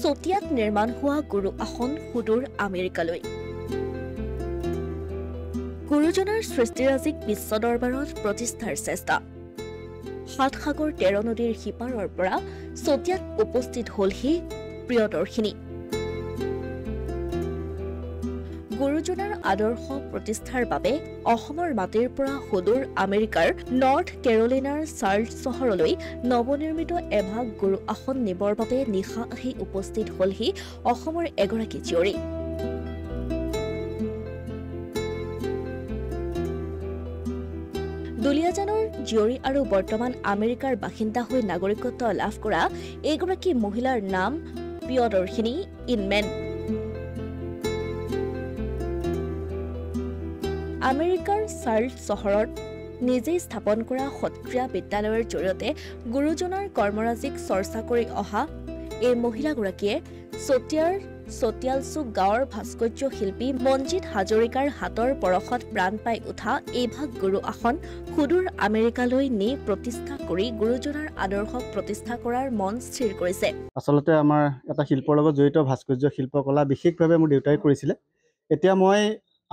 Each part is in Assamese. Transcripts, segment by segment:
চতিয়াত নিৰ্মাণ হোৱা গুৰু আসন সুদূৰ আমেৰিকালৈ। গুৰুজনাৰ সৃষ্টিৰাজিক বিশ্ব দৰবাৰত প্ৰতিষ্ঠাৰ চেষ্টা। ৭ সাগৰ ১৩ নদীৰ সিপাৰৰ পৰা চতিয়াত উপস্থিত হলহি প্ৰিয়দৰ্শিনী। গুৰুজনাৰ আদৰ্শ প্ৰতিষ্ঠাৰ বাবে অসমৰ মাটিৰ পৰা সুদূৰ আমেৰিকাৰ নৰ্থ কেৰলিনাৰ চাৰ্লছ চহৰলৈ নৱনিৰ্মিত এভাগ গুৰু আসন নিবৰ বাবে নিশা আহি উপস্থিত হলহি অসমৰ এগৰাকী জীয়ৰী। দুলীয়াজানৰ জীয়ৰী আৰু বৰ্তমান আমেৰিকাৰ বাসিন্দা হৈ নাগৰিকত্ব লাভ কৰা এইগৰাকী মহিলাৰ নাম প্ৰিয়দৰ্শিনী ইনমেন। আমেৰিকাৰ চাৰ্লছ চহৰত নিজেই স্থাপন কৰা সত্ৰীয়া বিদ্যালয়ৰ জৰিয়তে গুৰুজনাৰ কৰ্মৰাজিক চৰ্চা কৰি অহা এই মহিলাগৰাকীয়ে চতিয়াৰ চতিয়ালচুক গাঁৱৰ ভাস্কৰ্য শিল্পী মনজিত হাজৰিকাৰ হাতৰ পৰশত প্ৰাণ পাই উঠা এইভাগ গুৰু আসন সুদূৰ আমেৰিকালৈ নি প্ৰতিষ্ঠা কৰি গুৰুজনাৰ আদৰ্শক প্ৰতিষ্ঠা কৰাৰ মন স্থিৰ কৰিছে। আচলতে আমাৰ এটা শিল্পৰ লগত জড়িত ভাস্কৰ্য শিল্পকলা বিশেষভাৱে মোৰ দেউতাই কৰিছিলে। এতিয়া মই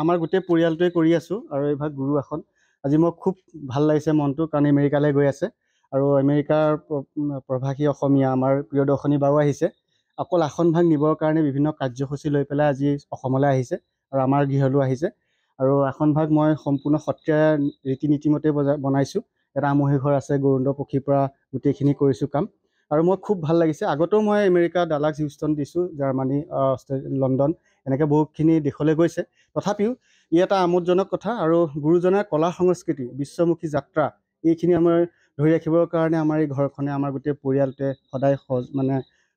আমাৰ গোটেই পৰিয়ালটোৱে কৰি আছোঁ আৰু এইভাগ গুৰু আসন আজি মই খুব ভাল লাগিছে মনটো, কাৰণ আমেৰিকালৈ গৈ আছে আৰু আমেৰিকাৰ প্ৰভাসী অসমীয়া আমাৰ প্ৰিয়দৰ্শিনী বাও আহিছে। অকল আসনভাগ নিবৰ কাৰণে বিভিন্ন কাৰ্যসূচী লৈ পেলাই আজি অসমলৈ আহিছে আৰু আমাৰ গৃহলৈ আহিছে। আৰু আসনভাগ মই সম্পূৰ্ণ সত্ৰীয়া ৰীতি নীতিমতে বনাইছোঁ। এটা আমহী ঘৰ আছে, গৰুণ্ড পক্ষীৰ পৰা গোটেইখিনি কৰিছোঁ কাম আৰু মই খুব ভাল লাগিছে। আগতেও মই আমেৰিকা, ডালাছ, হিউষ্টন দিছোঁ, জাৰ্মানী, লণ্ডন, এনেকৈ বহুতখিনি দেশলৈ গৈছে। তথাপিও ই এটা আমোদজনক কথা আৰু গুৰুজনাৰ কলা সংস্কৃতি, বিশ্বমুখী যাত্ৰা এইখিনি আমাৰ ধৰি ৰাখিবৰ কাৰণে আমাৰ এই ঘৰখনে, আমাৰ গোটেই পৰিয়ালটোৱে সদায়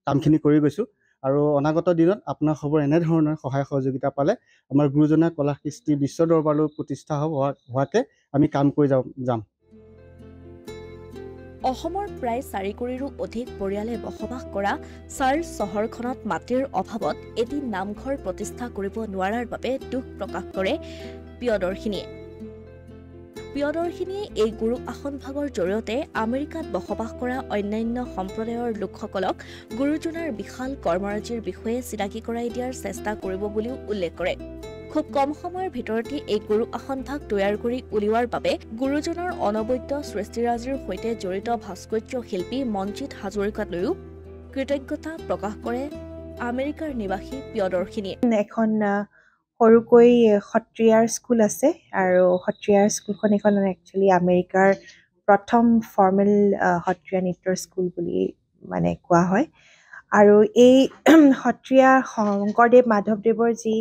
কামখিনি কৰি গৈছোঁ। আৰু অনাগত দিনত আপোনাৰ খবৰ এনেধৰণৰ সহায় সহযোগিতা পালে আমাৰ গুৰুজনাৰ কলা কৃষ্টি বিশ্ব দৰবাৰলৈ প্ৰতিষ্ঠা হোৱাকৈ আমি কাম কৰি যাম। অসমৰ প্ৰায় ৪ কোটিৰো অধিক পৰিয়ালে বসবাস কৰা চাৰ্লছ চহৰখনত মাটিৰ অভাৱত এটি নামঘৰ প্ৰতিষ্ঠা কৰিব নোৱাৰাৰ বাবে দুখ প্ৰকাশ কৰে প্ৰিয়দৰ্শিনীয়ে। প্ৰিয়দৰ্শিনীয়ে এই গুৰু আসনভাগৰ জৰিয়তে আমেৰিকাত বসবাস কৰা অন্যান্য সম্প্ৰদায়ৰ লোকসকলক গুৰুজনাৰ বিশাল কৰ্মৰাজিৰ বিষয়ে চিনাকি কৰাই দিয়াৰ চেষ্টা কৰিব বুলিও উল্লেখ কৰে। খুব কম সময়ৰ ভিতৰতে এই গুৰু আসনভাগ তৈয়াৰ কৰি উলিওৱাৰ বাবে গুৰুজনাৰ অনবদ্য সৃষ্টিৰাজিৰ সৈতে জড়িত ভাস্কৰ্য শিল্পী মনজিত হাজৰিকালৈও কৃতজ্ঞতা প্ৰকাশ কৰে আমেৰিকাৰ নিবাসী প্ৰিয়দৰ্শিনীয়ে। এখন সৰুকৈ সত্ৰীয়াৰ স্কুল আছে আৰু সত্ৰীয়াৰ স্কুলখন এখন একচুৱেলি আমেৰিকাৰ প্ৰথম ফৰ্মেল সত্ৰীয়া নৃত্যৰ স্কুল বুলি কোৱা হয়। আৰু এই সত্ৰীয়া শংকৰদেৱ মাধৱদেৱৰ যি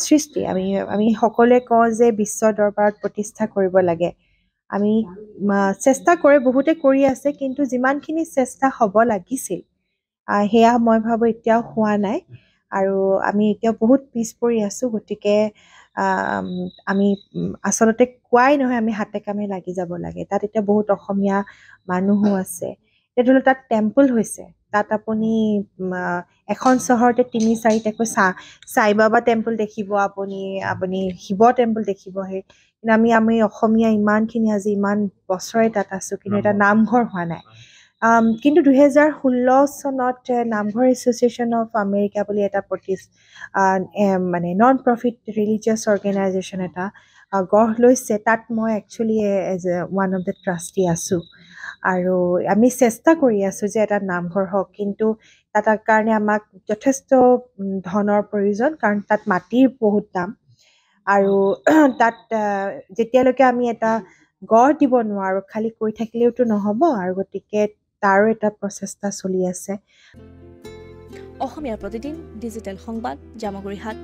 সৃষ্টি, আমি সকলোৱে কওঁ যে বিশ্ব দৰবাৰত প্ৰতিষ্ঠা কৰিব লাগে। আমি চেষ্টা বহুতে কৰি আছে, কিন্তু যিমানখিনি চেষ্টা হ'ব লাগিছিল সেয়া মই ভাবোঁ এতিয়াও হোৱা নাই আৰু আমি এতিয়া বহুত পিছ পৰি আছোঁ। গতিকে আমি আচলতে কোৱাই নহয়, আমি হাতে কামে লাগি যাব লাগে। তাত এতিয়া বহুত অসমীয়া মানুহো আছে। এতিয়া ধৰি লওক তাত টেম্পল হৈছে, তাত আপুনি এখন চহৰতে ৩-৪টাকৈ সাই বাবা টেম্পল দেখিব, আপুনি শিৱ টেম্পল দেখিব। কিন্তু আমি অসমীয়া ইমানখিনি আজি ইমান বছৰে তাত আছোঁ, কিন্তু এটা নামঘৰ হোৱা নাই। কিন্তু 2016 চনত নামঘৰ এছ'চিয়েশ্যন অফ আমেৰিকা বুলি এটা নন প্ৰফিট ৰিলিজিয়াছ অৰ্গেনাইজেশ্যন এটা গঢ় লৈছে। তাত মই actually as one of the trustee আছোঁ আৰু আমি চেষ্টা কৰি আছোঁ যে এটা নামঘৰ হওক, কিন্তু তাৰ কাৰণে আমাক যথেষ্ট ধনৰ প্ৰয়োজন, কাৰণ তাত মাটিৰ বহুত দাম আৰু তাত যেতিয়ালৈকে আমি এটা গঢ় দিব নোৱাৰোঁ, খালি কৈ থাকিলেওতো নহ'ব, আৰু গতিকে তাৰো এটা প্ৰচেষ্টা চলি আছে। অসমীয়া প্ৰতিদিন ডিজিটেল সংবাদ, জামুগুৰিহাট।